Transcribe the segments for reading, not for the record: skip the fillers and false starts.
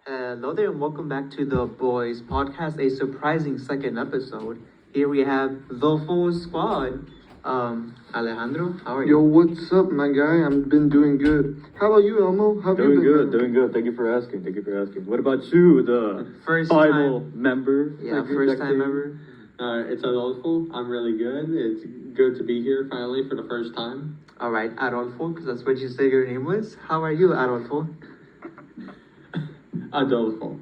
Hello there, and welcome back to the Boys Podcast, a surprising second episode. Here we have the full squad. Alejandro, how are Yo, you? what's up, my guy? I've been doing good. How about you, Elmo? How have you Doing been? good, doing good. Thank you for asking. Thank you for asking. What about you, the First final time. member? Yeah, first time ever. It's Adolfo. I'm really good. It's good to be here finally for the first time. All right, Adolfo, because that's what you said your name was. How are you, Adolfo? Adolfo.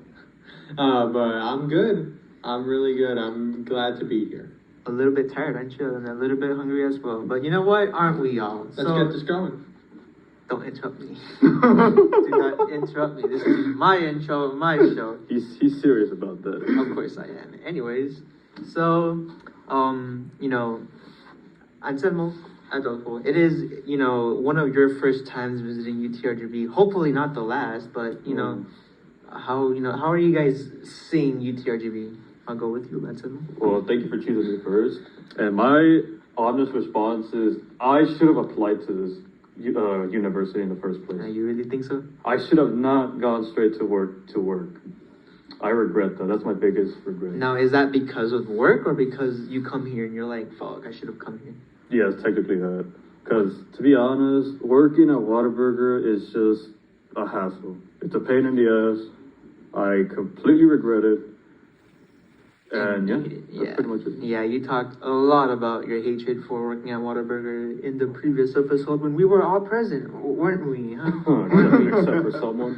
But I'm good. I'm really good. I'm glad to be here. A little bit tired, aren't you? And a little bit hungry as well. But you know what? Aren't we all? Let's get this going. Don't interrupt me. Do not interrupt me. This is my intro, my show. He's serious about that. Of course I am. Anyways, so, Anselmo, Adolfo, it is, one of your first times visiting UTRGB. Hopefully not the last, but, how are you guys seeing UTRGB? I'll go with you, Anselmo. Well, thank you for choosing me first. And my honest response is I should have applied to this university in the first place. You really think so? I should have not gone straight to work. I regret that. That's my biggest regret. Now, is that because of work or because you come here and you're like, fuck, I should have come here? Yeah, it's technically that. Because, to be honest, working at Whataburger is just a hassle. It's a pain in the ass. I completely regret it. And that's pretty much it. Yeah, you talked a lot about your hatred for working at Whataburger in the previous episode when we were all present, weren't we? Huh? Except for someone.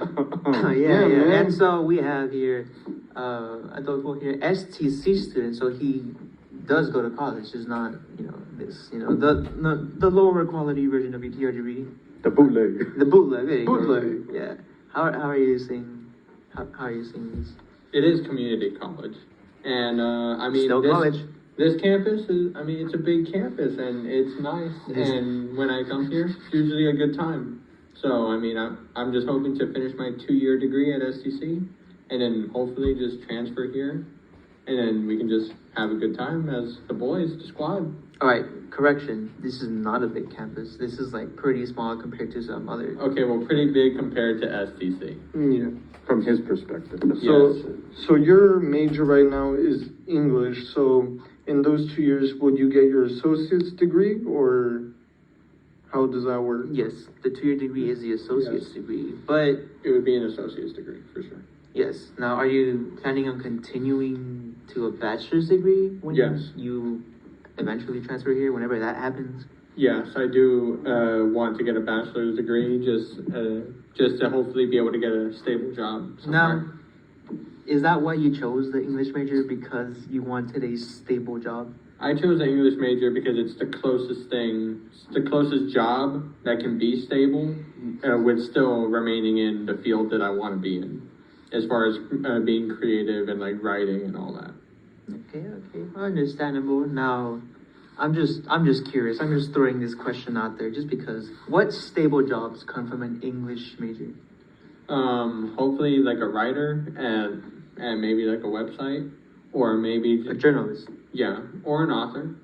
Yeah. man. And so we have here, Adolfo here, STC student, so he does go to college, just not, the lower quality version of UTRGB. The bootleg. The bootleg, there you go. Bootleg. Yeah. How are you seeing, how are you seeing this? It is community college. And, Still college. This campus is, it's a big campus and it's nice. And when I come here, it's usually a good time. So, I'm just hoping to finish my 2-year degree at STC and then hopefully just transfer here. And then we can just have a good time as the boys, the squad. All right, correction. This is not a big campus. This is like pretty small compared to some other. Okay, well, pretty big compared to STC. Yeah. From his perspective. So your major right now is English. So in those 2 years, would you get your associate's degree, or how does that work? Yes, the 2-year degree is the associate's Yes. degree, but It would be an associate's degree, for sure. yes. Now, are you planning on continuing to a bachelor's degree when Yes. you eventually transfer here, whenever that happens? Yes, I do want to get a bachelor's degree, just to hopefully be able to get a stable job somewhere. Now, is that why you chose the English major, because you wanted a stable job? I chose the English major because it's the closest thing, it's the closest job that can be stable with still remaining in the field that I want to be in, as far as being creative and like writing and all that. Okay, understandable. Now, I'm just curious. I'm just throwing this question out there, just because. What stable jobs come from an English major? Hopefully like a writer and maybe like a website, or maybe A journalist. yeah, or an author.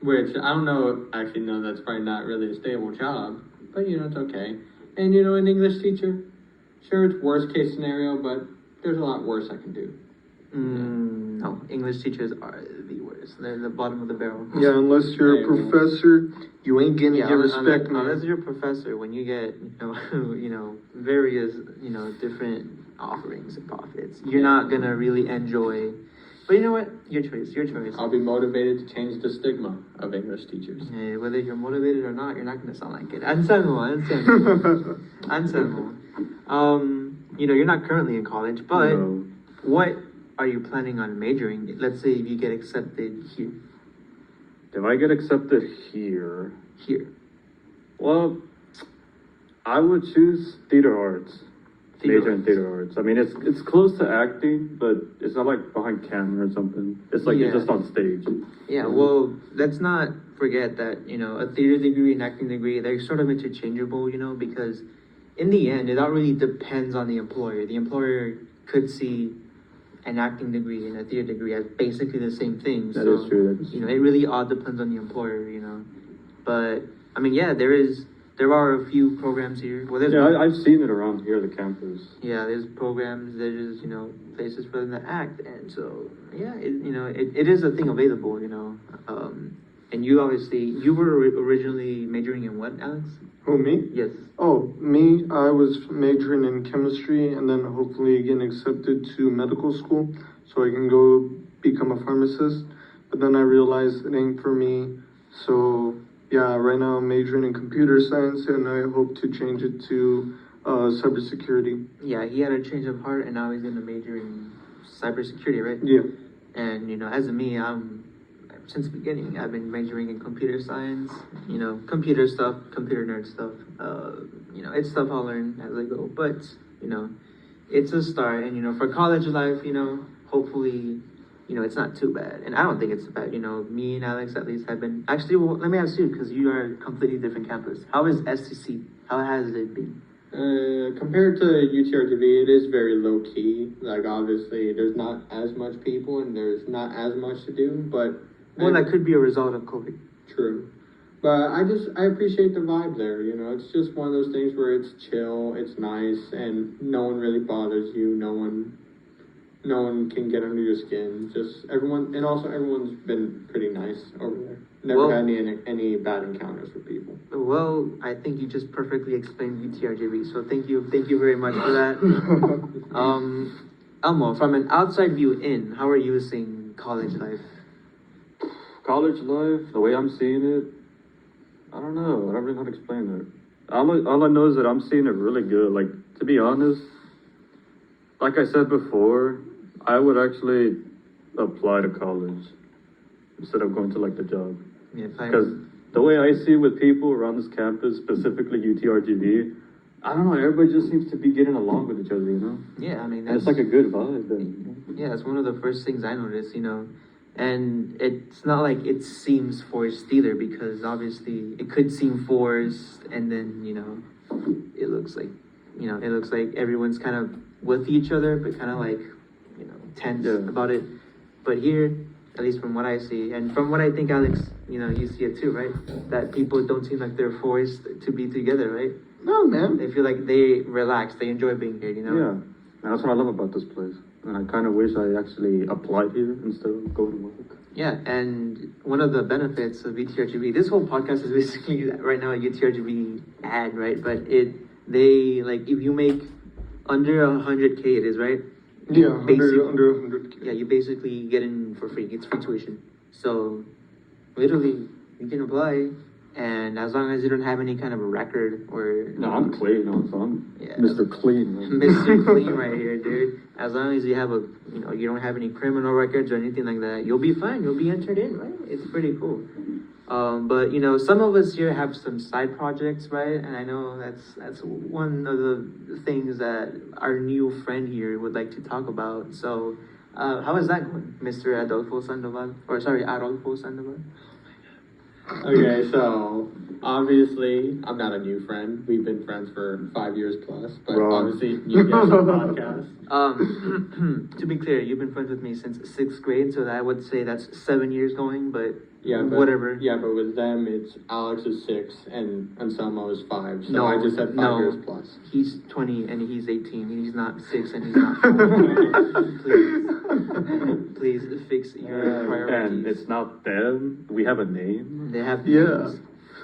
Which I don't know. Actually, no, that's probably not really a stable job, but it's okay. And an English teacher. Sure, it's worst case scenario, but there's a lot worse I can do. No, English teachers are the worst. They're the bottom of the barrel. Yeah, unless you're a Yeah, well. professor, you ain't gonna get unless, respect, unless man. you're a professor, when you get various different offerings and profits, you're not gonna really enjoy. But you know what? Your choice. I'll be motivated to change the stigma of English teachers. Whether you're motivated or not, you're not gonna sound like it. Anselmo. You're not currently in college, but No. what are you planning on majoring? Let's say if you get accepted here. If I get accepted here, well, I would choose theater arts. Major in theater arts. It's close to acting, but it's not like behind camera or something. It's like you're just on stage. Yeah, well, let's not forget that, a theater degree and acting degree, they're sort of interchangeable, because in the end, it all really depends on the employer. The employer could see an acting degree and a theater degree as basically the same thing. That is true. It really all depends on the employer, But, there is there are a few programs here. Well, there's I've seen it around here, the campus. yeah, there's programs, there's, you know, places for them to act. And so, yeah, it is a thing available, you know. And you obviously, you were originally majoring in what, Alex? Who, me? Yes. Oh, me, I was majoring in chemistry and then hopefully getting accepted to medical school so I can go become a pharmacist. But then I realized it ain't for me. So, yeah, right now I'm majoring in computer science and I hope to change it to cybersecurity. Yeah, he had a change of heart and now he's going to major in cybersecurity, right? Yeah. And, you know, as me, since the beginning, I've been majoring in computer science, you know, computer stuff, computer nerd stuff. You know, it's stuff I'll learn as I go, but, you know, it's a start. And, you know, for college life, you know, hopefully, you know, it's not too bad. And I don't think it's bad. You know, me and Alex at least have been, actually, well, let me ask you, because you are a completely different campus. How is STC? How has it been? Compared to UTRGV, it is very low key. Like, obviously, there's not as much people and there's not as much to do, but. Well, that could be a result of COVID. True. But I appreciate the vibe there, you know. It's just one of those things where it's chill, it's nice, and no one really bothers you. No one can get under your skin. Just everyone, and also everyone's been pretty nice over there. Never had any bad encounters with people. Well, I think you just perfectly explained UTRGV, so thank you very much for that. Elmo, from an outside view in, how are you seeing college life? College life, the way I'm seeing it, I don't know. I don't really know how to explain it. All I know is that I'm seeing it really good. Like, to be honest, like I said before, I would actually apply to college instead of going to, like, the job. Yeah, because the way I see with people around this campus, specifically UTRGV, I don't know, everybody just seems to be getting along with each other, you know? Yeah, I mean, and it's like a good vibe. Then, you know? Yeah, it's one of the first things I noticed, you know. And it's not like it seems forced either, because obviously it could seem forced, and then, you know, it looks like everyone's kind of with each other, but kind of like, you know, tense about it. But here, at least from what I see, and from what I think, Alex, you know, you see it too, right? That people don't seem like they're forced to be together, right? No, man. They feel like they relax, they enjoy being here, you know? Yeah, and that's what I love about this place. And I kind of wish I actually applied here instead of going to work. Yeah, and one of the benefits of UTRGV, this whole podcast is basically right now a UTRGV ad, right? But they like, if you make under 100K, it is, right? Yeah, under 100K. Yeah, you basically get in for free. It's free tuition. So, literally, you can apply, and as long as you don't have any kind of a record or... No, I'm clean, so I'm Mr. Clean. Right? Mr. Clean right here, dude. As long as you have you don't have any criminal records or anything like that, you'll be fine. You'll be entered in, right? It's pretty cool. But, you know, some of us here have some side projects, right? And I know that's one of the things that our new friend here would like to talk about. So, how is that going, Mr. Adolfo Sandoval? Or, sorry, Adolfo Sandoval? Okay, so obviously I'm not a new friend. We've been friends for 5 years plus, but obviously you guys on the podcast. To be clear, you've been friends with me since 6th grade, so I would say that's 7 years going, but whatever. Yeah, but with them, it's Alex is 6 and Anselmo is 5. So I just said 5 years plus. He's 20 and he's 18. He's not 6 and he's not 4. Please fix your priorities. And it's not them. We have a name. They have names.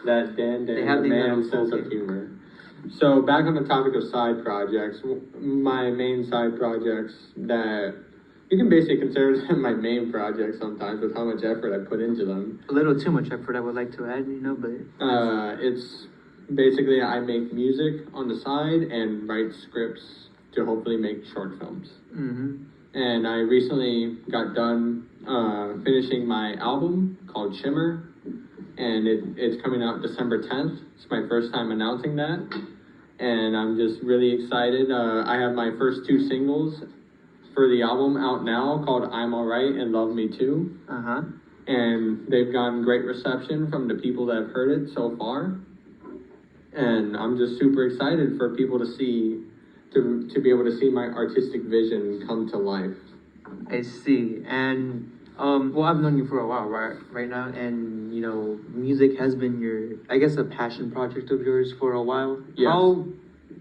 That Dan, the man sense of humor. So back on the topic of side projects, my main side projects that you can basically consider them my main projects sometimes with how much effort I put into them. A little too much effort, I would like to add, you know, but... It's basically I make music on the side and write scripts to hopefully make short films. Mm-hmm. And I recently got done finishing my album called Shimmer, and it's coming out December 10th. It's my first time announcing that, and I'm just really excited. I have my first 2 singles for the album out now called I'm Alright and Love Me Too. Uh-huh. And they've gotten great reception from the people that have heard it so far. And I'm just super excited for people to see, to be able to see my artistic vision come to life. I see. And Well, I've known you for a while, right now, and you know, music has been your, I guess, a passion project of yours for a while. Yes.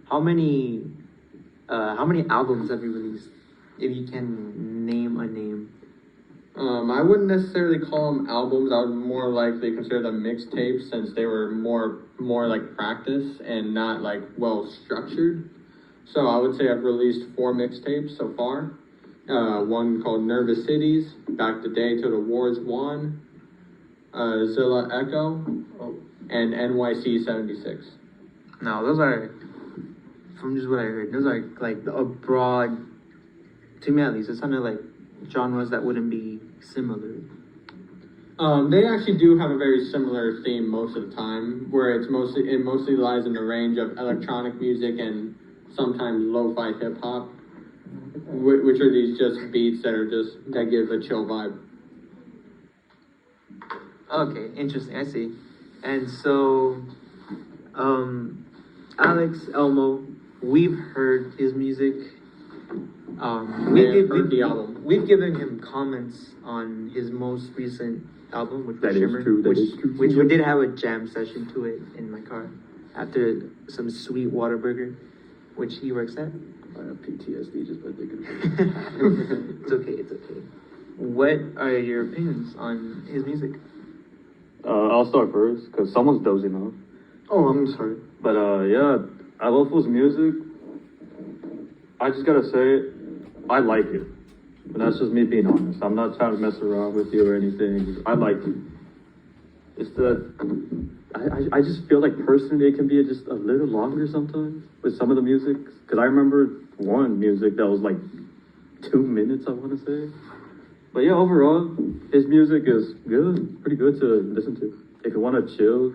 How many albums have you released? If you can name a name. I wouldn't necessarily call them albums. I would more likely consider them mixtapes, since they were more like practice and not like well structured. So I would say I've released 4 mixtapes so far. One called Nervous Cities, Back the Day Till the Wars Won, Zilla Echo, and NYC 76. No, those are, from just what I heard, those are like a broad, to me at least, it sounded like genres that wouldn't be similar. They actually do have a very similar theme most of the time, where it mostly lies in the range of electronic music and sometimes lo-fi hip hop, which are these just beats that give a chill vibe. Okay, interesting. I see. And so, Alex Elmo, we've heard his music. We've given him comments on his most recent album, which was Shimmer, which we did have a jam session to it in my car after some sweet Whataburger, which he works at. I have PTSD just by thinking about it. It's okay, it's okay. What are your opinions on his music? I'll start first, because someone's dozing off. Oh, I'm sorry. But, yeah, I love his music. I just gotta say, I like it. And that's just me being honest. I'm not trying to mess around with you or anything. I like it. It's that I just feel like personally it can be just a little longer sometimes with some of the music. Because I remember one music that was like 2 minutes, I want to say. But yeah, overall, his music is good, pretty good to listen to. If you want to chill,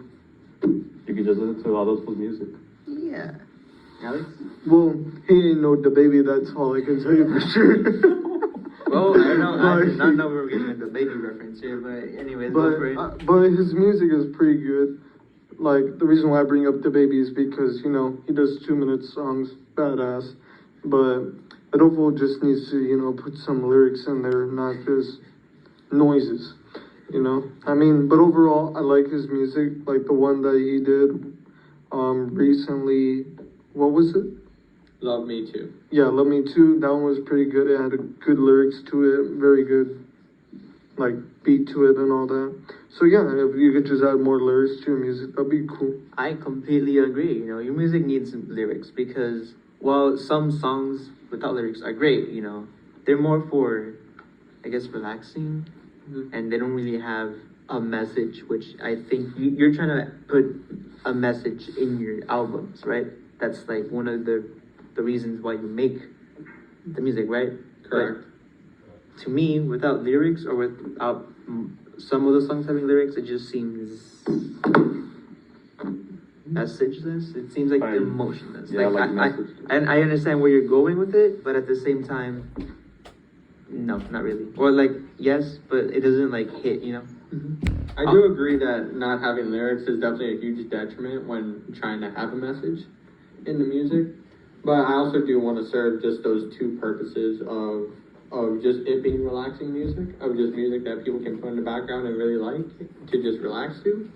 you can just listen to all those people's music. Yeah. Alex? Well, he ain't no the baby, that's all I can tell you for sure. Well, I don't know. I did not know we were getting into baby reference here, but anyways, go for it. But his music is pretty good. Like, the reason why I bring up the baby is because, you know, he does 2-minute songs, badass. But Adolfo just needs to, you know, put some lyrics in there, not just noises, you know? I mean, but overall, I like his music, like the one that he did recently. What was it? Love Me Too. Yeah, Love Me Too. That one was pretty good. It had a good lyrics to it, very good, like, beat to it and all that. So yeah, if you could just add more lyrics to your music, that'd be cool. I completely agree. You know, your music needs some lyrics because while some songs without lyrics are great, you know, they're more for, I guess, relaxing, and they don't really have a message, which I think you're trying to put a message in your albums, right? That's like one of the reasons why you make the music, right? Correct. But to me, without lyrics or without some of the songs having lyrics, it just seems messageless. It seems like emotionless. Yeah, I understand where you're going with it, but at the same time, no, not really. Or like, yes, but it doesn't like hit, you know? I do agree that not having lyrics is definitely a huge detriment when trying to have a message in the music. But I also do want to serve just those two purposes of just it being relaxing music, of just music that people can put in the background and really like to just relax to.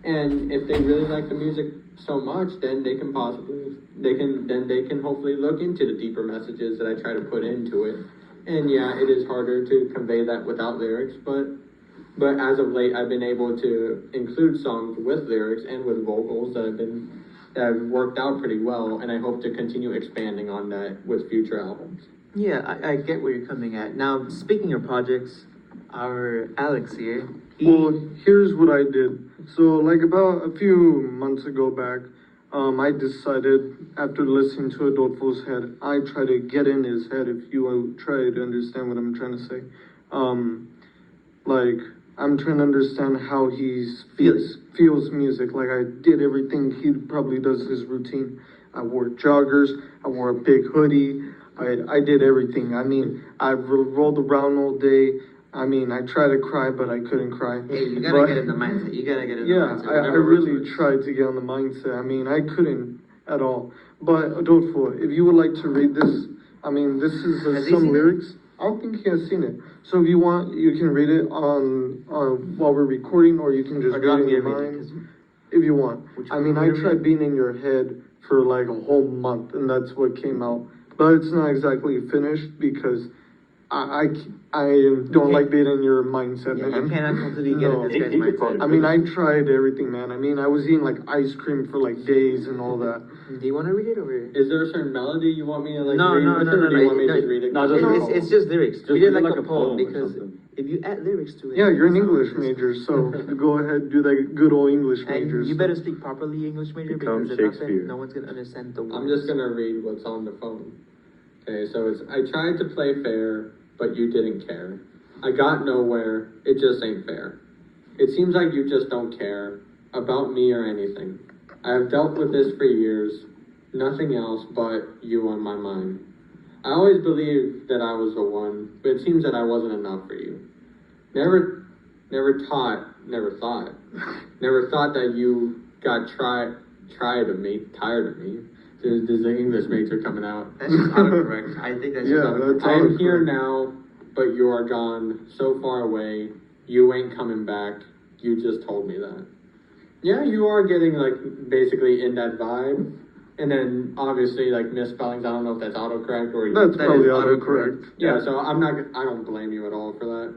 And if they really like the music so much, then they can hopefully look into the deeper messages that I try to put into it. And yeah, it is harder to convey that without lyrics, but as of late, I've been able to include songs with lyrics and with vocals that have worked out pretty well, and I hope to continue expanding on that with future albums. Yeah, I get where you're coming at. Now, speaking of projects, our Alex here. Well, here's what I did. So, like about a few months ago back, I decided, after listening to Adolfo's head, I try to get in his head, if you try to understand what I'm trying to say. Like, I'm trying to understand how he feels music. Like, I did everything he probably does his routine. I wore joggers, I wore a big hoodie, I did everything. I mean, I rolled around all day. I mean, I tried to cry, but I couldn't cry. Hey, you gotta get in the mindset. You gotta get in the mindset. Yeah, I really tried to get on the mindset. I mean, I couldn't at all. But Adolfo, if you would like to read this, I mean, this is some lyrics. don't think he has seen it. So if you want, you can read it on while we're recording, or you can just Or do you read want it me in to your read it? mind. 'Cause- If you want. Which I one mean, do I you want me to tried read? being in your head for like a whole month, and that's what came out. But it's not exactly finished because I don't like being in your mindset, Yeah, man. you cannot completely get in No. this guy's He could mindset. probably- I mean, I tried everything, man. I mean, I was eating like ice cream for like days and all that. Do you want to read it or? Is there a certain melody you want me to like No, read no, with no, it, or no, do you no, want me to no, just read it? no, just It's just lyrics. Just Read it read like like a a poem poem or because something. if you add lyrics to it. Yeah, you're an it's not English just- major, so go ahead, do that good old English major. And you better speak properly English major Become because if nothing, Shakespeare. no one's gonna understand the words. I'm just gonna read what's on the phone. Okay, so it's, I tried to play fair, but you didn't care. I got nowhere, it just ain't fair. It seems like you just don't care about me or anything. I have dealt with this for years, nothing else but you on my mind. I always believed that I was the one, but it seems that I wasn't enough for you. Never thought that you got tired of me. There's the English major coming out. That's just autocorrect. I think that's Yeah, just autocorrect. that's I am autocorrect. here now, but you are gone, so far away. You ain't coming back. You just told me that. Yeah, you are getting like basically in that vibe. And then obviously like misspellings, I don't know if that's autocorrect or That's That probably is autocorrect. yeah, so I don't blame you at all for that.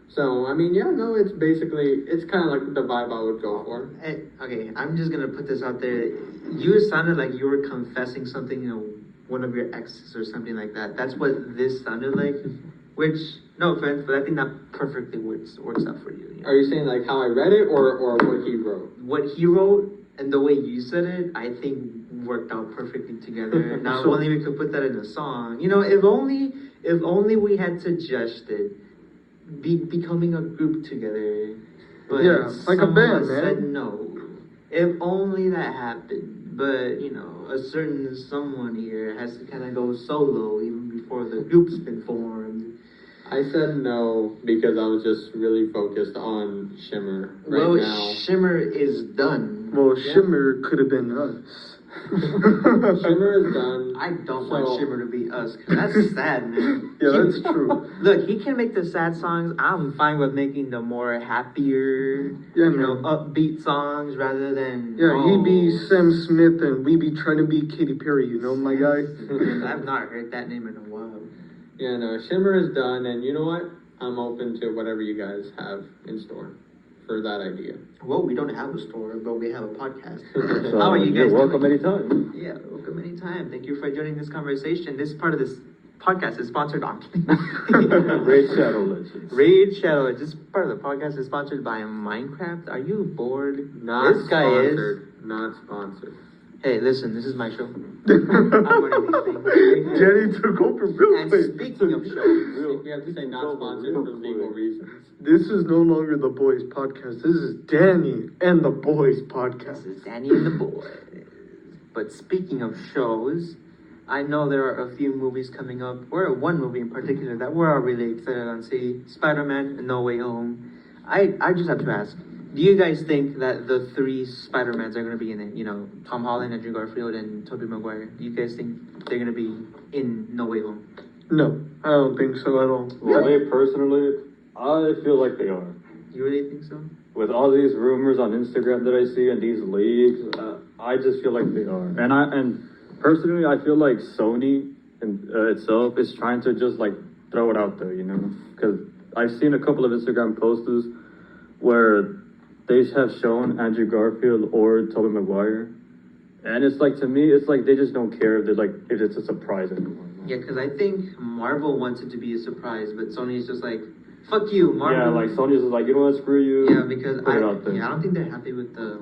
So, I mean, yeah, no, it's basically, it's kind of like the vibe I would go for. Hey, okay, I'm just gonna put this out there. You sounded like you were confessing something, one of your exes or something like that. That's what this sounded like. Which, no offense, but I think that perfectly works out for you. Are you saying like how I read it or what he wrote? What he wrote and the way you said it, I think worked out perfectly together. Not So- only we could put that in a song. If only we had suggested becoming a group together. But Yeah, like a some of band, us man. said no. If only that happened. But, a certain someone here has to kind of go solo even before the group's been formed. I said no because I was just really focused on Shimmer right Well, now. Shimmer is done. Well, Yeah. Shimmer could have been us. Shimmer is done. I don't So- want Shimmer to be us, 'cause that's sad, man. Yeah, He- that's true. Look, he can make the sad songs. I'm fine with making the more happier, Yeah, man. upbeat songs rather than. Yeah, he be Sam Smith and we be trying to be Katy Perry, my guy. I've not heard that name in a while. Yeah, no, Shimmer is done, and you know what? I'm open to whatever you guys have in store for that idea. Well, we don't have a store, but we have a podcast. So, How are you guys you're welcome doing? anytime. Yeah, welcome anytime. Thank you for joining this conversation. This part of this podcast is sponsored on Raid Shadow Legends. Raid Shadow. This part of the podcast is sponsored by Minecraft. Are you bored? Not This guy sponsored. Not sponsored. Hey, listen, this is my show. I'm one of these things. Jenny took over real And quick. speaking of shows, We have to say not sponsored for legal reasons. This is no longer the boys podcast. This is Danny and the boys this podcast. is Danny and the boys. But speaking of shows, I know there are a few movies coming up, or one movie in particular that we're all really excited on. See, Spider-Man: No Way Home. I just have to ask, do you guys think that the three Spider-Mans are going to be in it? Tom Holland, Andrew Garfield, and Tobey Maguire. Do you guys think they're going to be in No Way Home? No, I don't think so at all. Well, me personally, I feel like they are. You really think so? With all these rumors on Instagram that I see and these leaks, I just feel like they are. And personally, I feel like Sony itself is trying to just like throw it out there, because I've seen a couple of Instagram posters where they have shown Andrew Garfield or Tobey Maguire, and it's like, to me, it's like they just don't care if it's a surprise anymore. Yeah, because I think Marvel wants it to be a surprise, but Sony's just like, fuck you, Marvel. Yeah, like Sony's just like, you know what, screw you. Yeah, because put it out there. I don't think they're happy with the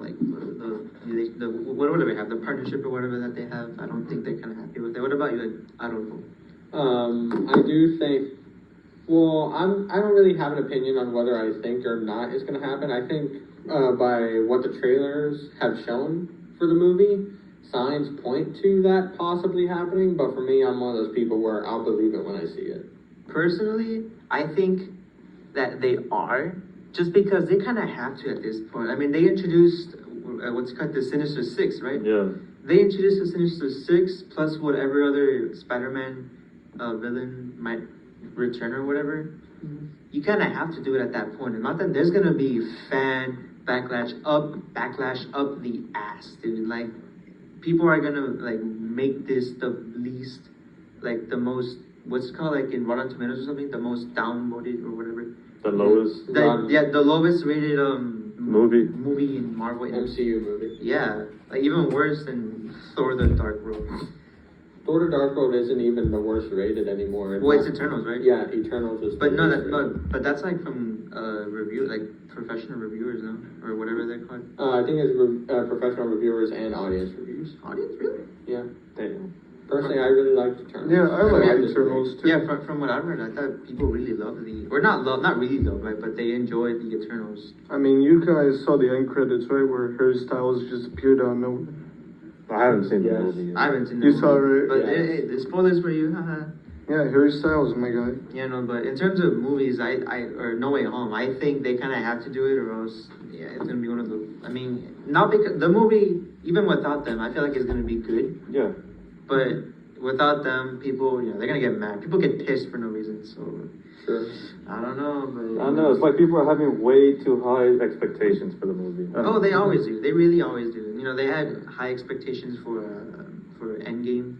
whatever they have, the partnership or whatever that they have. I don't think they're kind of happy with it. What about you? I don't know. I do think. Well, I don't really have an opinion on whether I think or not it's going to happen. I think by what the trailers have shown for the movie, signs point to that possibly happening. But for me, I'm one of those people where I'll believe it when I see it. Personally, I think that they are, just because they kind of have to at this point. I mean, they introduced what's called the Sinister Six, right? Yeah. They introduced the Sinister Six plus whatever other Spider-Man villain might return or whatever, you kind of have to do it at that point. And not that there's gonna be fan backlash up the ass, dude. Like, people are gonna like make this the least, like the most, what's it called, like in Rotten Tomatoes or something, the most downvoted or whatever. The lowest. The lowest rated movie in Marvel MCU movie. Yeah, like even worse than Thor: The Dark World. Thor: The Dark World isn't even the worst rated anymore. Well, it's Eternals, right? Yeah, Eternals is. But but that's like from review, like professional reviewers, no, or whatever they're called. I think it's professional reviewers and audience reviews. Audience, really? Yeah. Damn. Personally, I really liked Eternals. Yeah, I like this Eternals too. Yeah, from what I've heard, I thought people really loved not really loved, right? But they enjoyed the Eternals. I mean, you guys saw the end credits, right, where Harry Styles just appeared out of nowhere. I haven't seen the Yes. movie yet. I haven't seen the You movie, saw it, right? but Yes. hey, the spoilers for you, haha. Yeah, Harry Styles, my guy. Yeah, no, but in terms of movies, or No Way Home, I think they kind of have to do it, or else, yeah, it's gonna be one of the. I mean, not because the movie, even without them, I feel like it's gonna be good. Yeah. But without them, people, they're gonna get mad. People get pissed for no reason. So Sure. I don't know, but I know, it's like people are having way too high expectations for the movie. oh, they always do. They really always do. They had high expectations for Endgame.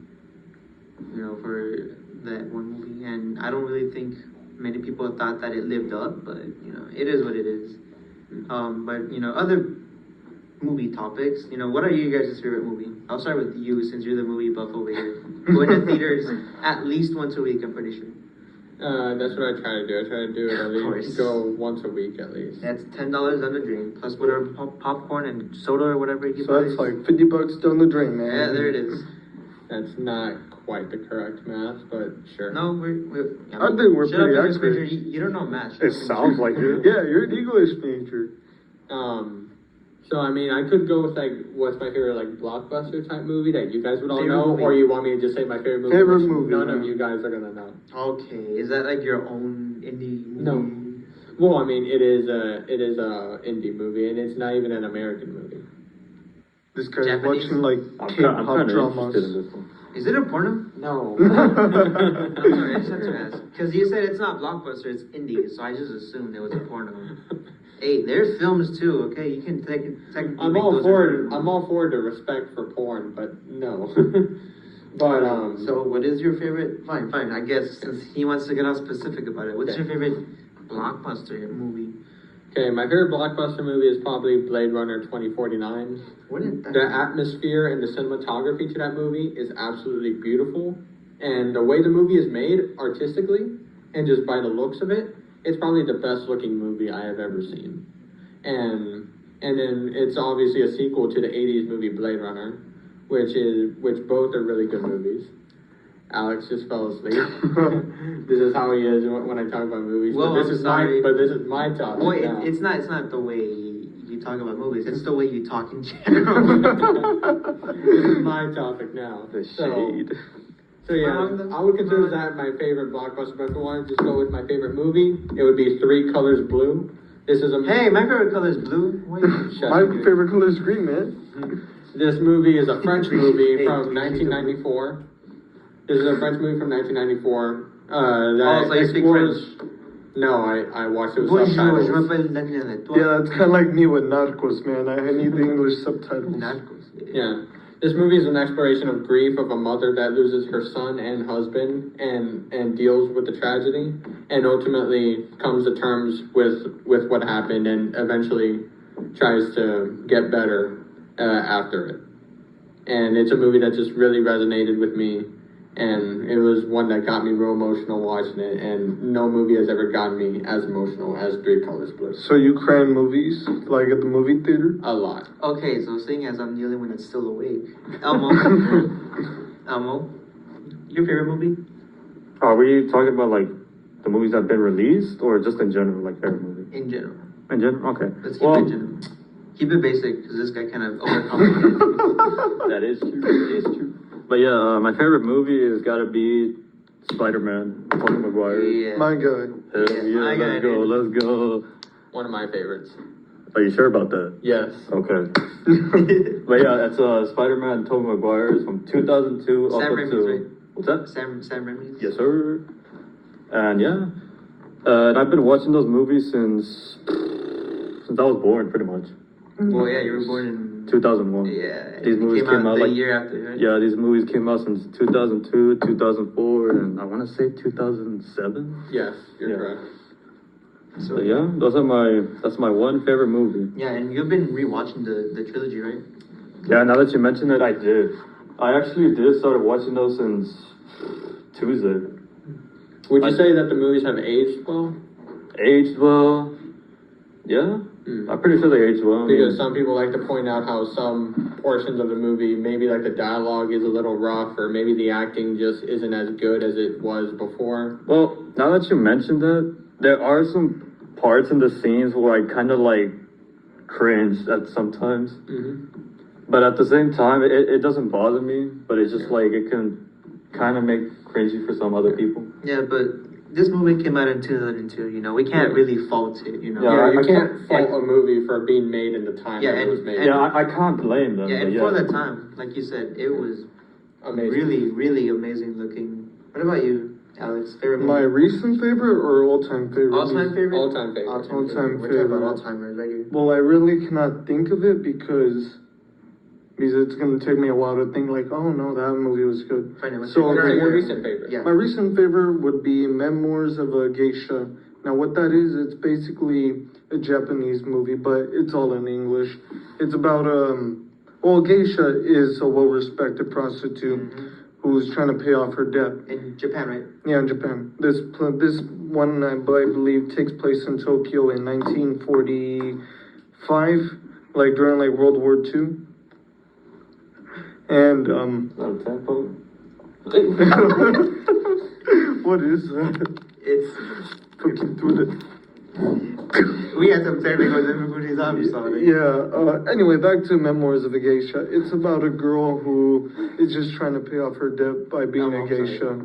For that one movie, and I don't really think many people thought that it lived up. But it is what it is. But other movie topics. What are you guys' favorite movie? I'll start with you since you're the movie buff over here. Going to theaters at least once a week, I'm pretty sure. That's what I try to do. I try to do it at Of course. least. Go once a week at least. That's $10 down the drain, plus whatever popcorn and soda or whatever you So buy. that's like $50 down the drain, man. Yeah, there it is. That's not quite the correct math, but sure. No, I think we're shut up, pretty English accurate. major. You don't know math. It sounds like it. Yeah, you're an English major. So I mean, I could go with like what's my favorite like blockbuster type movie that you guys would all Favorite know, movie. or you want me to just say my favorite movie? Favorite which movie, None yeah. of you guys are gonna know. Okay, is that like your own indie movie? No. Well, I mean, it is a indie movie, and it's not even an American movie. This guy's Japanese? watching like I'm K-pop kind of interested in dramas. this one. Is it a porno? No. I'm sorry, I just had to ask. Because you said it's not blockbuster, it's indie, so I just assumed it was a porno. Hey, there's films too, okay? You can technically I'm make all those for as- it. I'm all for the respect for porn, but no. But So what is your favorite? Fine. I guess since he wants to get all specific about it, what's Okay. your favorite blockbuster movie? Okay, my favorite blockbuster movie is probably Blade Runner 2049. What is that? The atmosphere and the cinematography to that movie is absolutely beautiful. And the way the movie is made artistically, and just by the looks of it, it's probably the best looking movie I have ever seen. And then it's obviously a sequel to the 80s movie Blade Runner, which both are really good movies. Alex just fell asleep. This is how he is when I talk about movies. Well, but this I'm is sorry. but this is my topic. Well, now. it's not the way you talk about movies. It's the way you talk in general. This is my topic now. The shade. So yeah, I would consider that my favorite blockbuster. But if I wanted to just go with my favorite movie, it would be Three Colors Blue. This is a Hey, my favorite color is blue. Wait. Shut My up. favorite color is green, man. This movie is a French movie Hey, from 1994. This is a French movie from 1994. Oh, so you speak explores. No, I watched it with Bonjour, je subtitles. m'appelle Daniel. Et toi? Yeah, it's kind of like me with Narcos, man. I need the English subtitles. Narcos. Yeah. This movie is an exploration of grief of a mother that loses her son and husband and deals with the tragedy and ultimately comes to terms with what happened and eventually tries to get better after it. And it's a movie that just really resonated with me, and it was one that got me real emotional watching it, and no movie has ever gotten me as emotional as Three Colors Blue. So you cry in movies, like at the movie theater? A lot. Okay, so seeing as I'm the only one that's still awake, Elmo, your favorite movie? Are we talking about like the movies that have been released or just in general, like favorite movie? In general. In general? Okay. Let's keep it in general. Keep it basic, because this guy kind of overcomplicated. That is true. That is true. But yeah, my favorite movie has got to be Spider-Man, Tobey Maguire. Yeah. My guy. Hell yeah, I got let's it. go, let's go. One of my favorites. Are you sure about that? Yes. Okay. But yeah, it's Spider-Man, Tobey Maguire. It's from 2002 Sam up Raimi's, until... right? What's that? Sam Raimi? Yes, sir. And yeah, and I've been watching those movies since I was born, pretty much. Well, yeah, you were born in 2001. Yeah, These movies came out the like year after, right? yeah, these movies came out since 2002, 2004, and I want to say 2007. Yes, you're Yeah. correct. So yeah, that's my one favorite movie. Yeah, and you've been rewatching the trilogy, right? Yeah, now that you mention it, I did. I actually did started watching those since Tuesday. Would you say that the movies have aged well? Aged well, yeah. I'm pretty sure they aged well. Because some people like to point out how some portions of the movie, maybe like the dialogue is a little rough, or maybe the acting just isn't as good as it was before. Well, now that you mentioned that, there are some parts in the scenes where I kind of like cringe at sometimes. But at the same time, it doesn't bother me, but it's just like it can kind of make cringy for some other people. Yeah, but this movie came out in 2002, you know, we can't really fault it, you know. Yeah, you can't fault a movie for being made in the time that it was made. Yeah, I can't blame them. Yeah, and for the time, like you said, it was amazing. Really, really amazing looking. What about you, Alex? Favorite movie? My recent favorite or all-time favorite? All-time favorite? All-time favorite. All-time We're talking about favorite. all-timers right here. Well, I really cannot think of it because it's going to take me a while to think like, oh no, that movie was good. Fine, what's So, your Your recent favorite. Yeah. My recent favorite would be Memoirs of a Geisha. Now, what that is, it's basically a Japanese movie, but it's all in English. It's about, well, geisha is a well-respected prostitute who's trying to pay off her debt. In Japan, right? Yeah, in Japan. This one, I believe, takes place in Tokyo in 1945, like during like World War II. And Not a tempo. what is that? It's Fucking through the. we had some technical difficulties. I'm sorry. Yeah. Anyway, back to Memoirs of a Geisha. It's about a girl who is just trying to pay off her debt by being a geisha.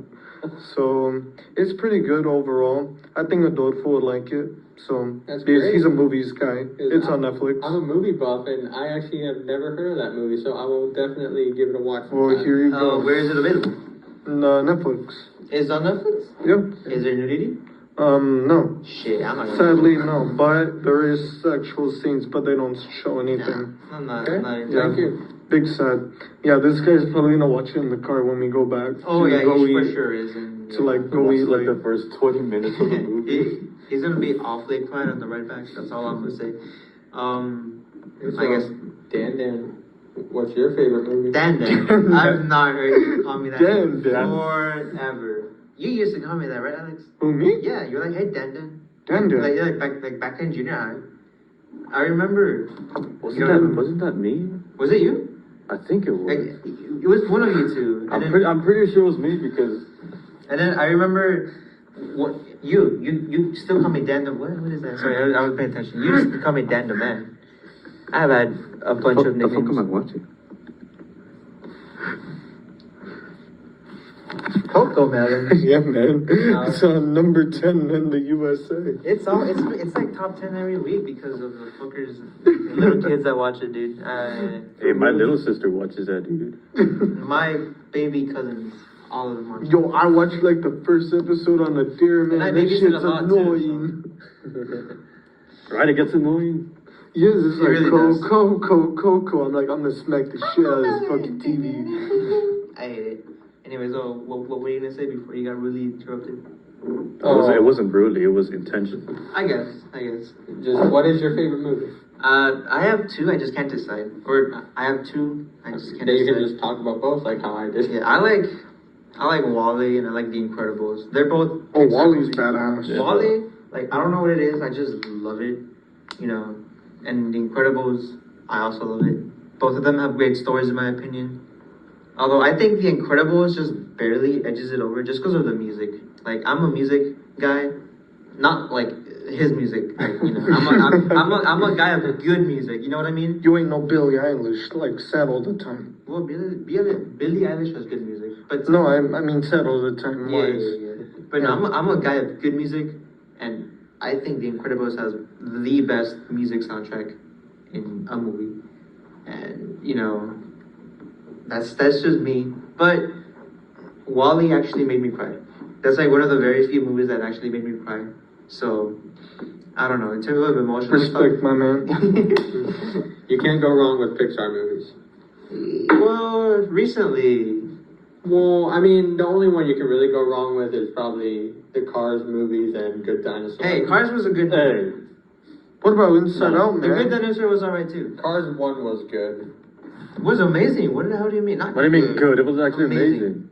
So it's pretty good overall. I think Adolfo would like it. So That's because great. he's a movies guy. It's on Netflix. I'm a movie buff, and I actually have never heard of that movie, so I will definitely give it a watch. Well, sometime. here you go. Where is it available? Netflix. Is it on Netflix? Yep. Is there nudity? No. Shit, I'm not gonna. Sadly, no. But there is sexual scenes, but they don't show anything. Nah, I'm not. Okay. I'm not into Yeah. it. Thank you. Big sad. Yeah, this guy's probably gonna watch it in the car when we go back. Oh to yeah, go he for eat- sure is. And, To like go Watch eat like like the first 20 minutes of the movie. he's gonna be awfully quiet on the right back. That's all I'm gonna say. I So, guess Dan, what's your favorite movie? Dan. I've not heard you call me that Dan. forever. You used to call me that, right, Alex? Who, me? Yeah, you're like, hey, Dan. Dan. Like back in junior high. I remember. Wasn't that me? Was it you? I think it was. Like, it was one of you two. And then, I'm pretty sure it was me because and then I remember what you still call me Dan the what? What is that? Sorry, I was paying attention. You used to call me Dan the man. I've had a bunch of the fuck am I nicknames. watching? Coco Melon. Yeah, man. It's on number 10 in the USA. It's like top 10 every week because of the fuckers, little kids that watch it, dude. Hey, my little sister watches that, dude. My baby cousins, all of them watch it. Yo, I watched like the first episode on the deer, And I man. That babysit shit's a lot, too, annoying. Right, it gets annoying. Yes, it's like really does. Coco. I'm like, I'm gonna smack the shit out of this fucking TV. I hate it. Anyways, what were you gonna say before you got really interrupted? It wasn't brutally, it was intentional. I guess. Just what is your favorite movie? I have two. I just can't decide. Or I have two. I just can't Then you decide. can just talk about both, like how I did. Yeah, I like Wall-E and I like The Incredibles. They're both. Oh, Wall-E's badass. Yeah. Wall-E, like I don't know what it is. I just love it. You know, and The Incredibles, I also love it. Both of them have great stories, in my opinion. Although I think The Incredibles just barely edges it over just because of the music. Like, I'm a music guy, not like his music. Like, you know, I'm a guy of good music. You know what I mean? You ain't no Billie Eilish, like sad all the time. Well, Billie Eilish has good music, but No, I mean sad all the time. yeah. Wise. But no, I'm a guy of good music, and I think The Incredibles has the best music soundtrack in a movie, and you know. That's just me. But Wall-E actually made me cry. That's like one of the very few movies that actually made me cry. So, I don't know. In terms of emotional Respect, my man. You can't go wrong with Pixar movies. Well, recently. Well, I mean, the only one you can really go wrong with is probably the Cars movies and Good Dinosaur. Hey, Cars was a good movie. What about Inside Out, The man? Good Dinosaur was alright too. Cars 1 was good. It was amazing. What the hell do you mean? Not What do you mean good? It was actually Amazing. amazing.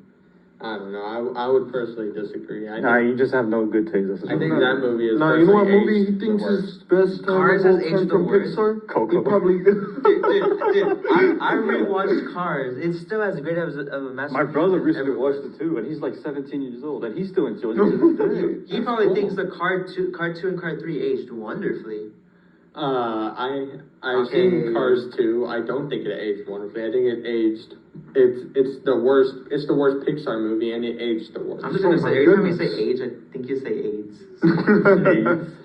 I don't know. I would personally disagree. I Nah, think, you just have no good taste. That's I think that movie is. No, you know what personally movie he aged the thinks worst. is best Cars of all has aged time the from worst. Pixar? Coco. He probably Dude, I rewatched Cars. It's still as great as a masterpiece. My brother as recently ever. watched it too, and he's like 17 years old, and he still enjoys it to this day. He probably thinks the Car 2 and Car 3 aged wonderfully. I've Okay. seen Cars 2. I don't think it aged wonderfully. I think it aged. It's the worst. It's the worst Pixar movie, and it aged the worst. I'm just gonna Oh my say, every time you goodness. say age, I think you say AIDS.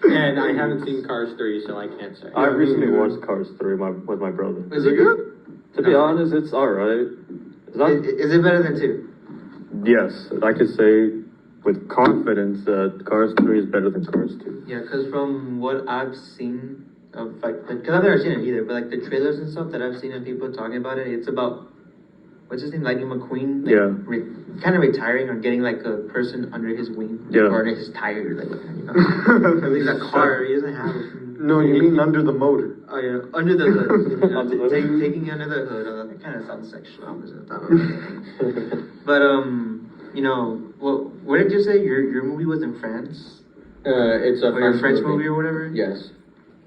And I haven't seen Cars 3, so I can't say. I recently me watched Cars 3 with my brother. Is it good? To be No. honest, it's alright. It's not, Is it better than 2? yes, I could say with confidence that Cars 3 is better than Cars 2. Yeah, because from what I've seen of because I've never seen it either, but like the trailers and stuff that I've seen of people talking about it, it's about what's his name, Lightning McQueen. Like, Yeah. kind of retiring or getting like a person under his wing. Yeah. Or under his tire, like you know. At least a car, he doesn't have. No, you mean under the motor. Oh yeah, under the hood. You know, Under the hood. taking under the hood. That kind of sounds sexual. I don't know. But you know, well, what did you say? Your movie was in France, It's a or your French movie or whatever? Yes.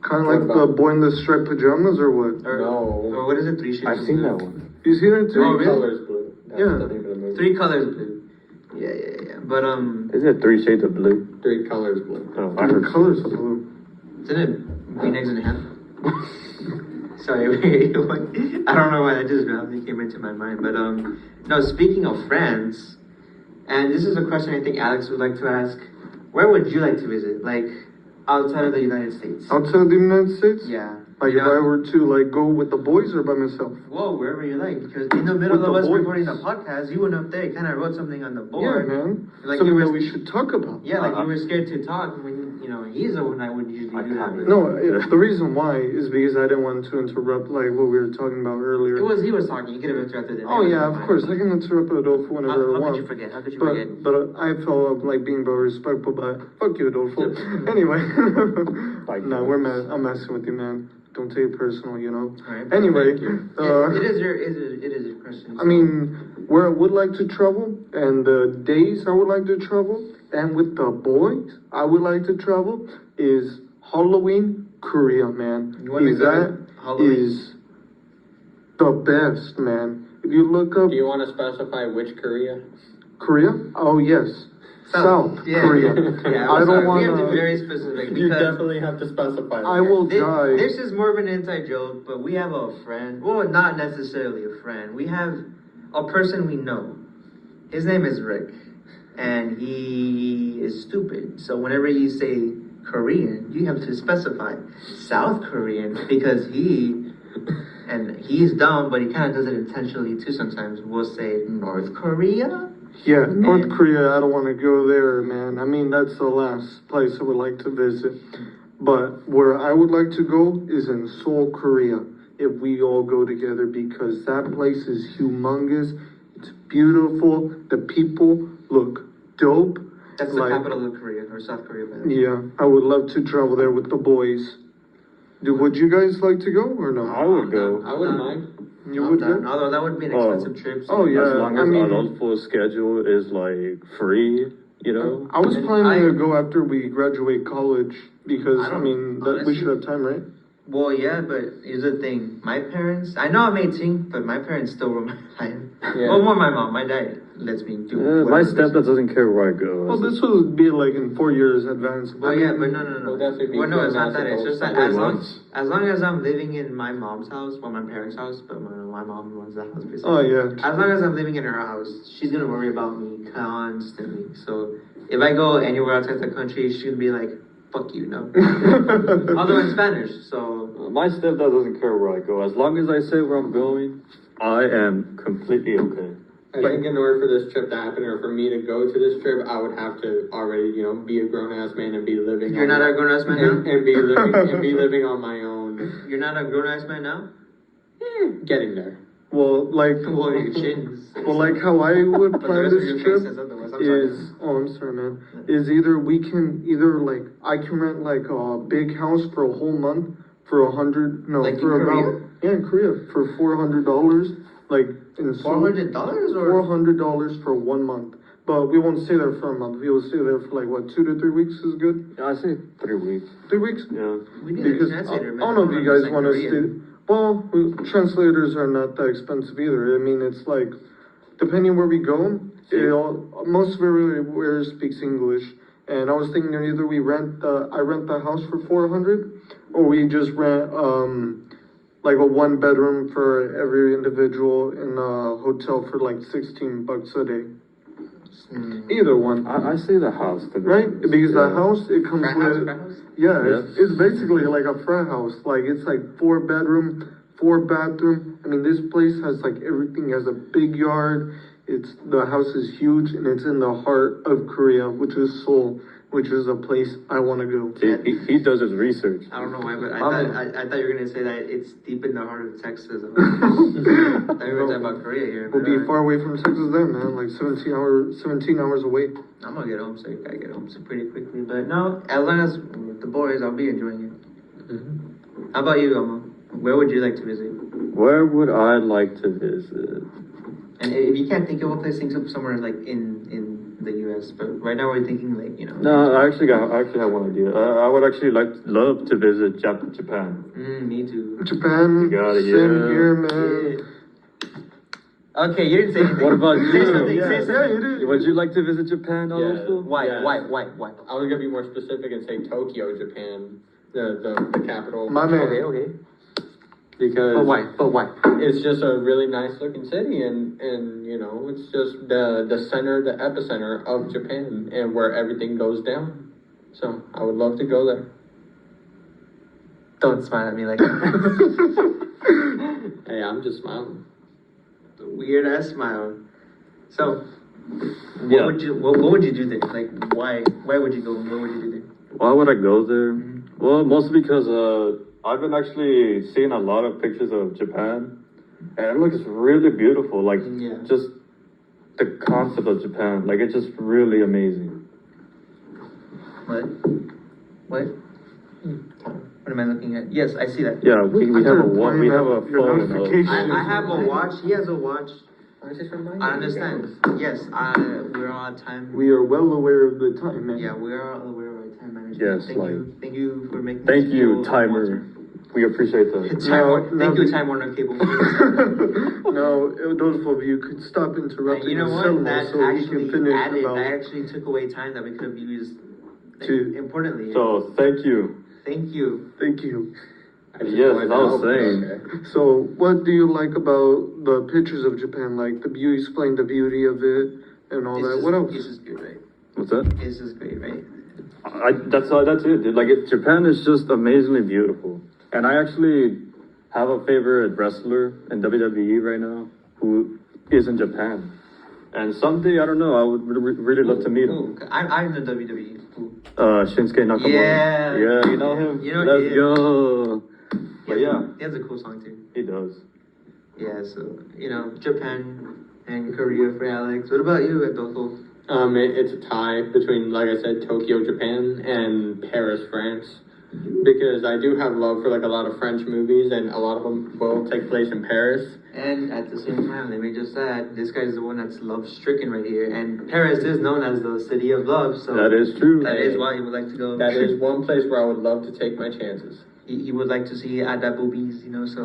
Kind of What like the about- boy in the striped pajamas or what? Or, No. Or what is it? Three Shades. I've of seen Blue? that one. You seen it too? Oh, really? Colors Blue. That's Yeah. the name of the movie. Three Colors Blue. Yeah. But Isn't it 3 Shades of Blue? 3 Colors Blue. Oh, I heard Colors of blue. isn't it Green Eggs and Ham? Sorry, wait, what? I don't know why that just randomly came into my mind. But no. Speaking of France, and this is a question I think Alex would like to ask. Where would you like to visit? Like outside of the United States? Outside the United States? Yeah. Like You if know- I were to like go with the boys or by myself? Whoa, wherever you like, because in the middle With of the us boys. recording the podcast, you went up there, kind of wrote something on the board. Yeah, man. Like Something you were, that we should talk about. yeah, like you were scared to talk when you know he's the one I would usually I do that. can't. with. No, the reason why is because I didn't want to interrupt like what we were talking about earlier. He was talking. You could have interrupted him. Oh yeah, of course. I can interrupt Adolfo whenever I How want. could you forget? How could you forget? But I felt like being very respectful, but fuck you, Adolfo. Anyway, Like- no, I'm messing with you, man. Don't take it personal, you know. Alright. Anyway, It is your question. I mean, where I would like to travel, and the days I would like to travel, and with the boys I would like to travel is Halloween, Korea, man. You want to Because go that to Halloween? is the best, man. If you look up Do you want to specify which Korea? Korea, oh yes, South Yeah. Korea. Yeah, I I'm don't sorry. We have to be want very specific You because definitely have to specify. I will die. this is more of an inside joke, but we have a friend. Well, not necessarily a friend. We have a person we know. His name is Rick, and he is stupid. So whenever you say Korean, you have to specify South Korean because he's dumb, but he kind of does it intentionally too. Sometimes we'll say North Korea. Yeah, North Korea, I don't want to go there, man. I mean, that's the last place I would like to visit. But where I would like to go is in Seoul, Korea, if we all go together, because that place is humongous. It's beautiful. The people look dope. That's the capital of Korea, or South Korea. By the way. Yeah, I would love to travel there with the boys. Would you guys like to go or no? I would go. I wouldn't mind. You I'm would down. go? Although that would be an Oh. expensive trip. Oh, yeah. As long I as mean- Adolfo's schedule is like free, you know. I was And planning to go after we graduate college because, I I don't- mean, that we honestly- should have time, right? Well, yeah, but here's the thing. My parents, I know I'm 18, but my parents still run my life. Yeah. Well, more my mom. My dad lets me do My whatever. stepdad doesn't care where I go. Well, this would be like in 4 years advance. Oh, yeah, but no. Well, that's if you Well, no, feel it's not that. It's massive just that goals. as long as I'm living in my mom's house, well, my parents' house, but my mom runs the house basically. Oh, yeah. As long as I'm living in her house, she's gonna worry about me constantly. So if I go anywhere outside the country, she's gonna be like, "Fuck you, no." Although in Spanish, so My stepdad doesn't care where I go. As long as I say where I'm going, I am completely okay. I think in order for this trip to happen, or for me to go to this trip, I would have to already, you know, be a grown-ass man and be living. You're not a grown-ass man now? And be living on my own. You're not a grown-ass man now? Getting there. Well, like, Well, your chins. well, like how I would But the plan rest of this your face trip says otherwise. I'm sorry. is, oh, I'm sorry, man. Is either we can, either like, I can rent like a big house for a whole month for Like in for Korea? about, yeah, in Korea, for $400, like, in $400 or? $400 for 1 month. But we won't stay there for a month. We will stay there for like, what, 2 to 3 weeks is good? Yeah, I say 3 weeks. 3 weeks? Yeah. We need Because a translator, man. I don't know if you guys want to Korean. stay. Well, translators are not that expensive either. I mean, it's like, depending where we go, most of everywhere speaks English. And I was thinking that either I rent the house for 400, or we just rent, like a 1 bedroom for every individual in a hotel for like $16 a day. Either one. I say the house. To be Right? honest. Because Yeah. the house, it comes Frat house, with, frat house? yeah, Yeah. it's basically like a frat house. Like, it's like 4 bedroom, 4 bathroom. I mean, this place has like everything. It has a big yard. The house is huge, and it's in the heart of Korea, which is Seoul, which is a place I want to go. He does his research. I don't know why, but I'm I thought you were gonna say that it's deep in the heart of Texas. I thought you were talking about Korea here. We'll but, be far away from Texas then, man. Like 17 hours away. I'm gonna get home, so I get home so pretty quickly. But no, as long as with the boys, I'll be enjoying it. How about you, Amo? Where would you like to visit? Where would I like to visit? And if you can't think of a place, think of somewhere like in the U.S. But right now we're thinking like No, I actually have one idea. I would actually love to visit Japan. Me too. Japan, Got it, same yeah. here, man. Okay, you didn't say anything. What about Say you? something. Yeah, Say yeah, something. you did. Would you like to visit Japan also? Why? Yeah. Why? I was gonna be more specific and say Tokyo, Japan, the capital. My man. Okay. Because But why? it's just a really nice looking city, and you know, it's just the center, the epicenter of Japan, and where everything goes down. So I would love to go there. Don't smile at me like that. Hey, I'm just smiling. Weird ass smile. So, Yeah. what would you do there? Like, why would you go? What would you do there? Why would I go there? Well, mostly because I've been actually seeing a lot of pictures of Japan, and it looks really beautiful. Like, Yeah. just the concept of Japan, like, it's just really amazing. What? What am I looking at? Yes, I see that. Yeah, we have a phone. Your notifications. I have a watch. He has a watch. I just remind I you understand. guys. Yes, we're on time. We are well aware of the time, man. Yeah, we are aware of our time management. Yes, Thank you for making. Thank this you, feel timer. We appreciate that. Thank you, Time Warner Cable. No, those of you could stop interrupting You know the what? cinema That so he actually can finish added. about. That actually took away time that we could have used importantly. So, thank you. Thank you. Thank you. I just Yes, wanted I to was open it, saying. okay. So, what do you like about the pictures of Japan? Like you explained the beauty of it and all that. What else? This is good, right? What's that? This is great, right? That's it, dude. Like, Japan is just amazingly beautiful. And I actually have a favorite wrestler in WWE right now who is in Japan. And someday, I don't know, I would really love to meet him. I'm the WWE. Ooh. Shinsuke Nakamura. Yeah. Yeah, you know him? You know Let's him. go. But yeah, He has a cool song too. he does. Yeah, so, Japan and Korea for Alex. What about you, Adolfo? It's a tie between, like I said, Tokyo, Japan, and Paris, France. Because I do have love for like a lot of French movies, and a lot of them will take place in Paris. And at the same time, let me just add, this guy's the one that's love-stricken right here. And Paris is known as the city of love, so... That is true. That is why he would like to go. That is one place where I would love to take my chances. He would like to see Ada Boobies, so...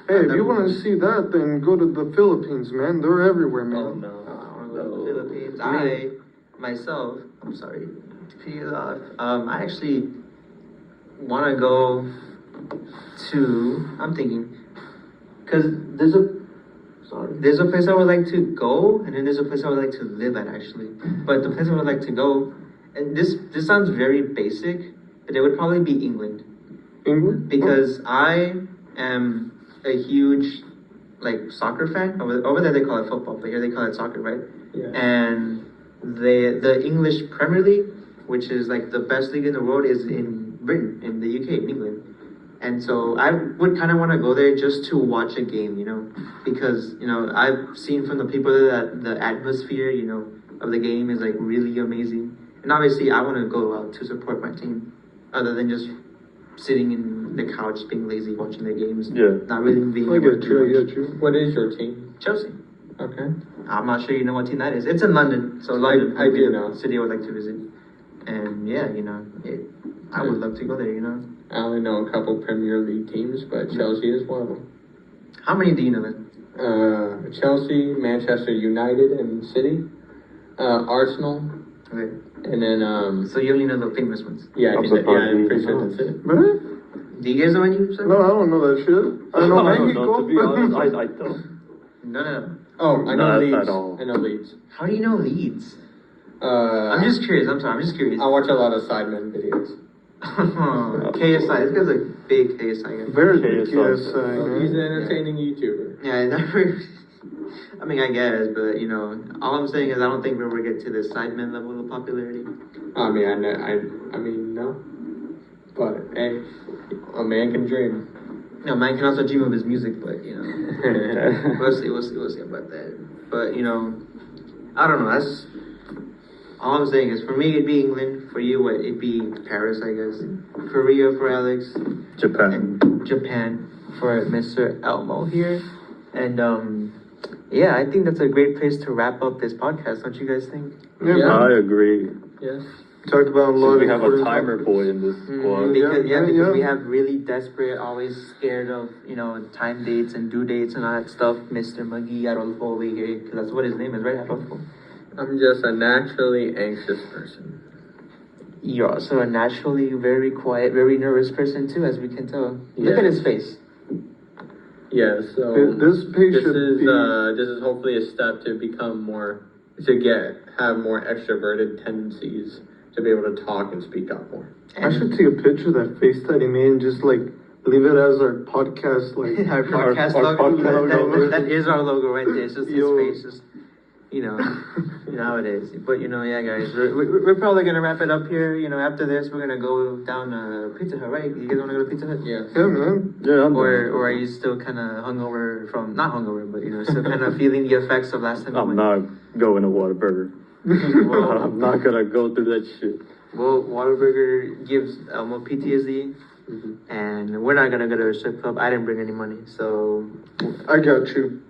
Hey, if you want to see that, then go to the Philippines, man. They're everywhere, man. Oh, no. I don't want to go to the Philippines. I, myself, I'm sorry to cut you off. I actually want to go to... I'm thinking... Because there's a place I would like to go, and then there's a place I would like to live at, actually. But the place I would like to go... And this sounds very basic, but it would probably be England. England? Because I am a huge like soccer fan. Over there they call it football, but here they call it soccer, right? Yeah. And the English Premier League, which is like the best league in the world, is in Britain, in the UK, in England. And so I would kind of want to go there just to watch a game, you know, because, you know, I've seen from the people that the atmosphere, you know, of the game is like really amazing. And obviously I want to go out to support my team other than just sitting in the couch being lazy watching the games. Yeah. Not really being I able get to you, I do much. get you. What is your team? Chelsea. Okay. I'm not sure you know what team that is. It's in London. So London I would be do a know. city I would like to visit. And yeah, you know, I would love to go there, you know. I only know a couple Premier League teams, but Chelsea is one of them. How many do you know then? Chelsea, Manchester United, and City. Arsenal, Okay. and then So you only know the famous ones. yeah, I I'm think that, yeah, I'm surprised pretty you sure know. that's it. Really? Do you guys know any? Sir? No, I don't know that shit. I know I don't Mexico. know, to be honest, I don't. No. Oh, I know Not Leeds. at all. I know Leeds. How do you know Leeds? I'm I'm just curious. I'm sorry. I'm just curious. I watch a lot of Sidemen videos. KSI. This guy's a big KSI guy. Very Okay, good so- KSI, He's an man. entertaining YouTuber. Yeah, I never. I mean, I guess, but you know, all I'm saying is I don't think we'll ever get to the Sidemen level of popularity. I mean, I mean, no. But hey, a man can dream. No, man can also dream of his music, but you know, we'll see about that. But you know, I don't know. That's all I'm saying is for me it'd be England. For you, it'd be Paris, I guess. Korea for Alex, Japan. and Japan for Mr. Elmo here. And yeah, I think that's a great place to wrap up this podcast. Don't you guys think? Yeah. I agree. Yes. Talked about a lot We of have a important timer boy in this squad. Because Yeah, because yeah. we have really desperate, always scared of time dates and due dates and all that stuff. Mr. Muggy Adolfo over here, because that's what his name is, right, Adolfo? I'm just a naturally anxious person. You're also a naturally very quiet, very nervous person too, as we can tell. Look Yeah. at his face. Yeah, so This page this should is be. this is hopefully a step to become more have more extroverted tendencies to be able to talk and speak up more. I should take a picture of that face that he made and just like leave it as our podcast, like Our podcast our logo. podcast logo. That is our logo right there. It's just Yo. his face, just you know how it is. But yeah, guys, we're probably gonna wrap it up here. After this, we're gonna go down Pizza Hut, right? You guys wanna go to Pizza Hut? Yeah. Yeah, man. Yeah, I'm Or are you still kind of hungover from not hungover, but still kind of feeling the effects of last time? you I'm went? not going to Whataburger. I'm not gonna go through that shit. Well, Whataburger gives Elmo PTSD, and we're not gonna go to a strip club. I didn't bring any money, so I got you.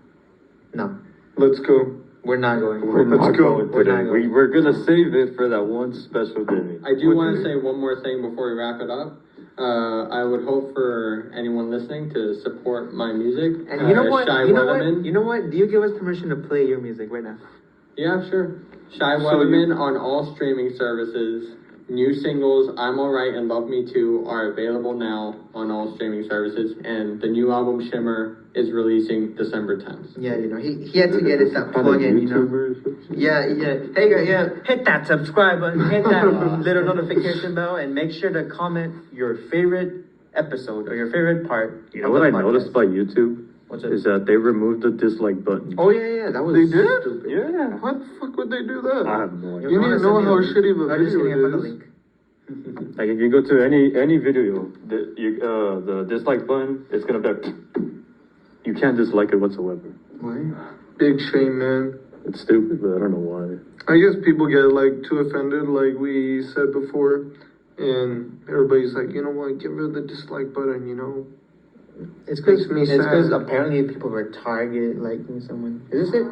no, Let's go. we're not going. We're Let's not go. going We're today. not going. We're gonna save it for that one special day. I do What want do to you- say one more thing before we wrap it up. I would hope for anyone listening to support my music. And you know what? Shy You know Weatherman. what? You know what? Do you give us permission to play your music right now? Yeah, sure. Shy So Weatherman on all streaming services. New singles, I'm Alright and Love Me Too, are available now on all streaming services. And the new album, Shimmer, is releasing December 10th. Yeah, he had to get it that plug in, Yeah. Hey, yeah, hit that subscribe button, hit that little notification bell, and make sure to comment your favorite episode or your favorite part. You know what I noticed by YouTube? What's it? Is that they removed the dislike button. Oh yeah, that was They did? stupid. Yeah. Why the fuck would they do that? I have no idea. You need to know how shitty of a I'm just video kidding, I found the it is. link. Like if you go to any video, the dislike button, it's gonna be like, you can't dislike it whatsoever. Big shame, man. It's stupid, but I don't know why. I guess people get like too offended, like we said before, and everybody's like, you know what, get rid of the dislike button, It's Makes me because sad. apparently people were target liking someone. Is this it?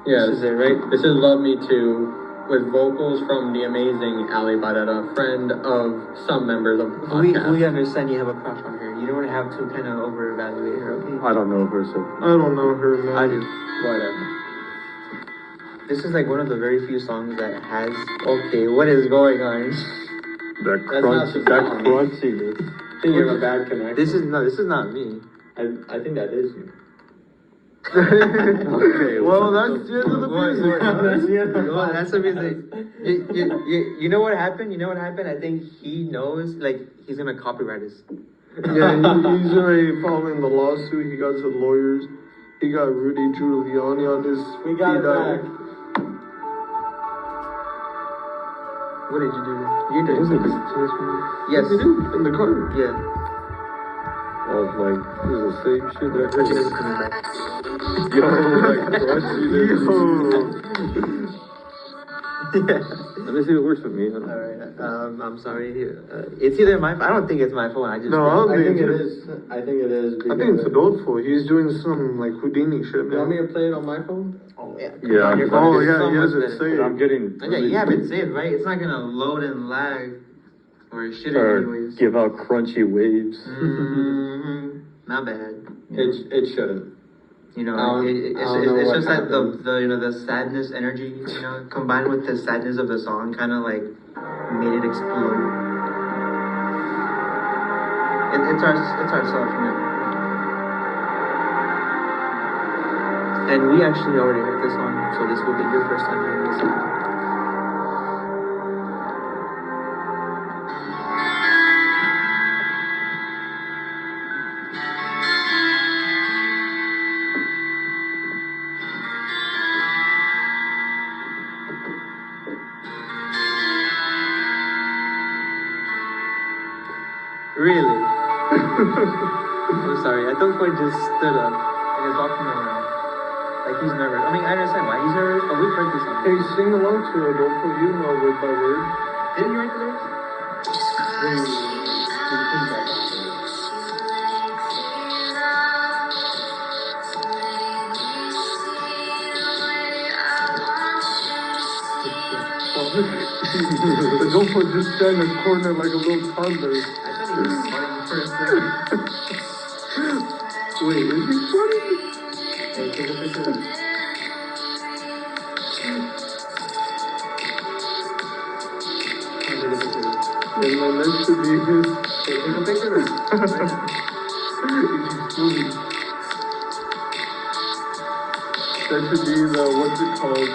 Yes. This is it, right? This is Love Me Too, with vocals from the amazing Ali Barrera, friend of some members of the We podcast. understand you have a crush on her. You don't have to kind of over-evaluate her, okay? I don't know her, so. I don't know her, man. I do. Whatever. This is like one of the very few songs that has. Okay, what is going on? That That's not the song. crunchiness. I think you have a bad connection. This is not me. I think that is you. Okay, Well, that's the end of the music. Well, that's the music. You know what happened? I think he knows, like, he's gonna copyright us. Yeah, he's already following the lawsuit. He got to the lawyers, He got Rudy Giuliani on his We got it speed dial. back. What did you do? You did. Is it? Yes. He did in the car. Yeah. Oh, like, this is the same shit that Richard is coming back. Yo, like, crunchy. Let me see if it works for me. All right. I'm sorry. It's either my. I don't think it's my phone. I just. No, I don't I think it it's- is. I think it is. I think it's Adolfo. He's doing some like Houdini shit, You want me man. to play it on my phone? Oh yeah. Yeah. On your phone, Oh it's yeah, so he much has it better. saved. I'm getting. Yeah, you have it saved, right? It's not gonna load and lag or shit Or anyways. give out crunchy waves. Not bad. It shouldn't. You know, I don't it's know it's what just that happened. the sadness energy, combined with the sadness of the song, kind of like made it explode. It's our stuff, And we actually already heard this song, so this will be your first time hearing this song. Really? I'm sorry. I thought Floyd just stood up and is walking around. Like he's nervous. I mean, I understand why he's nervous, but we've heard this song. Hey, sing along to Adolfo. You know word by word. Didn't you write the lyrics? Adolfo just sat in a corner like a little toddler. I thought he was smiling for a second. Wait, is he funny? Hey, take a picture of that. Take a picture of that. And then that should be his. Hey, take a picture of that. Right now. He's moving. That should be the, what's it called?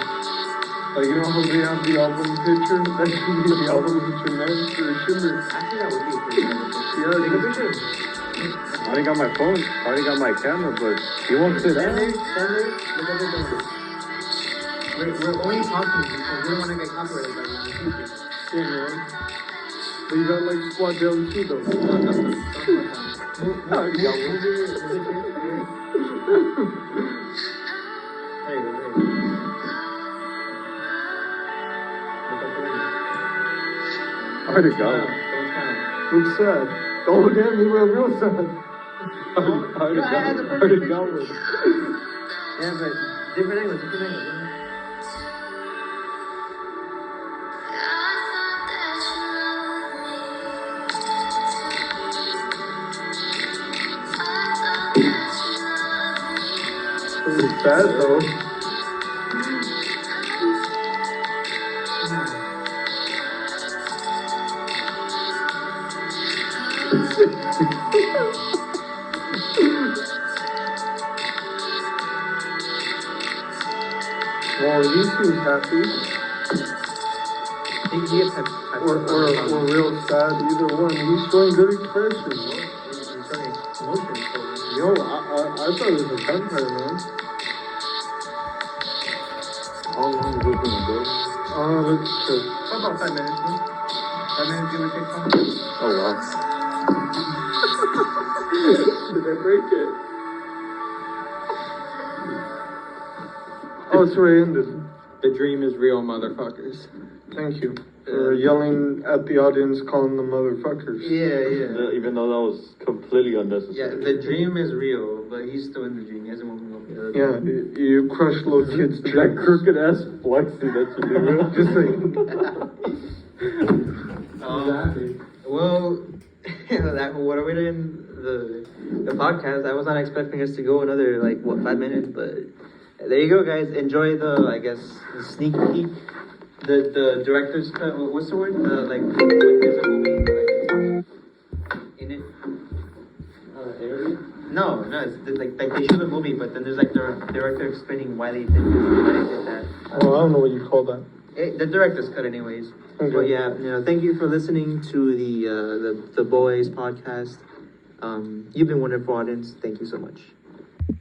Like, you know how they have the album picture? That should be the album picture next or shimmer. Actually, that would be a pretty good picture. Yeah, Take a just- picture. I already got my phone. I already got my camera, but you won't sit Stand there, down. stand there, look at the camera. We're only talking because we don't want to get copyrighted by the music. Yeah, man. But you got like squat down too, though. No, you got one. There you go, there you go. I already got it. Looks sad. Oh, damn, you were real sad. I already got one. Yeah, but different angle, different angle. It's sad, though. Well, he seems happy. He gets type Or real sad, either one. He's showing good expression. He's showing emotion, so. Yo, I thought it was a vampire, man. How long is it gonna go? Let's check. About 5 minutes, no? 5 minutes, give or take. Oh wow. Did I break it? Oh, it's where it ended. The dream is real, motherfuckers. Thank you for yelling at the audience, calling them motherfuckers. Yeah. Even though that was completely Yeah, unnecessary. the dream is real, but he's still in the dream. He hasn't woken up yet. Yeah, you crush little kids' That dreams. crooked ass flexing that you do. Just like, Well, what are we doing? The podcast. I was not expecting us to go another 5 minutes, but there you go, guys. Enjoy the sneak peek. The director's cut. What's the word? There's a movie in it. Interview? No, it's they show the movie, but then there's the director explaining why they did this, why they did that. well, I don't know what you call that. The director's cut, anyways. Okay. But yeah, thank you for listening to the Boys podcast. You've been wonderful, audience. Thank you so much.